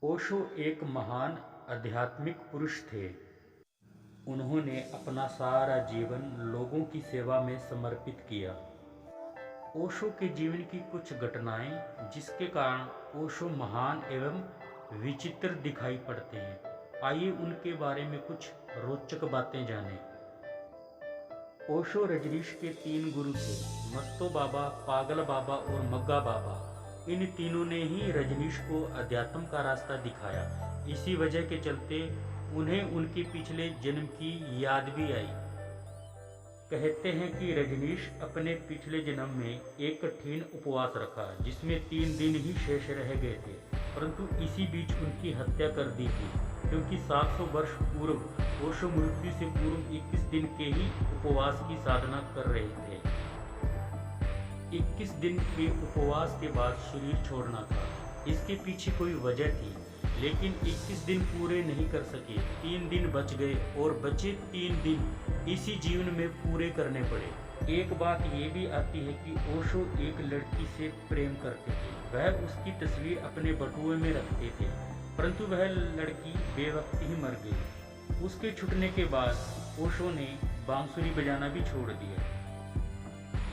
ओशो एक महान आध्यात्मिक पुरुष थे। उन्होंने अपना सारा जीवन लोगों की सेवा में समर्पित किया। ओशो के जीवन की कुछ घटनाएं जिसके कारण ओशो महान एवं विचित्र दिखाई पड़ते हैं। आइए उनके बारे में कुछ रोचक बातें जानें। ओशो रजनीश के 3 गुरु थे, मस्तो बाबा, पागल बाबा और मग्गा बाबा। इन तीनों ने ही रजनीश को अध्यात्म का रास्ता दिखाया। इसी वजह के चलते उन्हें उनके पिछले जन्म की याद भी आई। कहते हैं कि रजनीश अपने पिछले जन्म में एक कठिन उपवास रखा जिसमें 3 दिन ही शेष रह गए थे, परंतु इसी बीच उनकी हत्या कर दी थी, क्योंकि 700 वर्ष पूर्व ओशो मृत्यु से पूर्व 21 दिन के ही उपवास की साधना कर रहे थे। 21 दिन के उपवास के बाद शरीर छोड़ना था। इसके पीछे कोई वजह थी, लेकिन 21 दिन पूरे नहीं कर सके। 3 दिन बच गए और बचे 3 दिन इसी जीवन में पूरे करने पड़े। एक बात ये भी आती है कि ओशो एक लड़की से प्रेम करते थे। वह उसकी तस्वीर अपने बटुए में रखते थे, परंतु वह लड़की बेवक्त ही मर गई। उसके छूटने के बाद ओशो ने बांसुरी बजाना भी छोड़ दिया।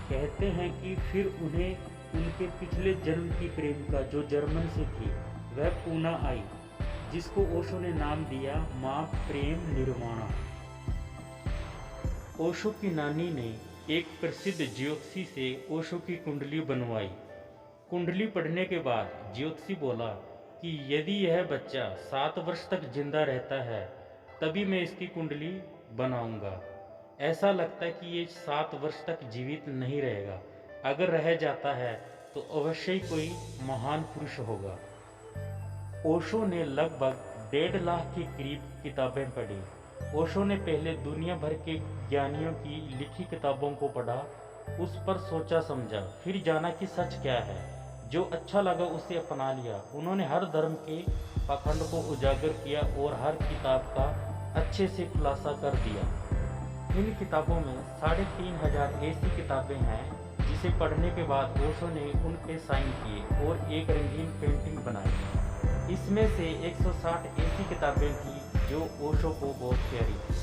कहते हैं कि फिर उन्हें उनके पिछले जन्म की प्रेमिका जो जर्मन से थी वह पूना आई, जिसको ओशो ने नाम दिया मां प्रेम निर्वाणा। ओशो की नानी ने एक प्रसिद्ध ज्योतिषी से ओशो की कुंडली बनवाई। कुंडली पढ़ने के बाद ज्योतिषी बोला कि यदि यह बच्चा 7 वर्ष तक जिंदा रहता है तभी मैं इसकी कुंडली बनाऊंगा। ऐसा लगता है कि ये 7 वर्ष तक जीवित नहीं रहेगा। अगर रह जाता है तो अवश्य ही कोई महान पुरुष होगा। ओशो ने लगभग 1.5 लाख के करीब किताबें पढ़ी। ओशो ने पहले दुनिया भर के ज्ञानियों की लिखी किताबों को पढ़ा, उस पर सोचा समझा, फिर जाना कि सच क्या है। जो अच्छा लगा उसे अपना लिया। उन्होंने हर धर्म के पाखंड को उजागर किया और हर किताब का अच्छे से खुलासा कर दिया। इन किताबों में 3500 ऐसी किताबें हैं जिसे पढ़ने के बाद ओशो ने उन पे साइन किए और एक रंगीन पेंटिंग बनाई। इसमें से 160 ऐसी किताबें थी जो ओशो को बहुत प्यारी थी।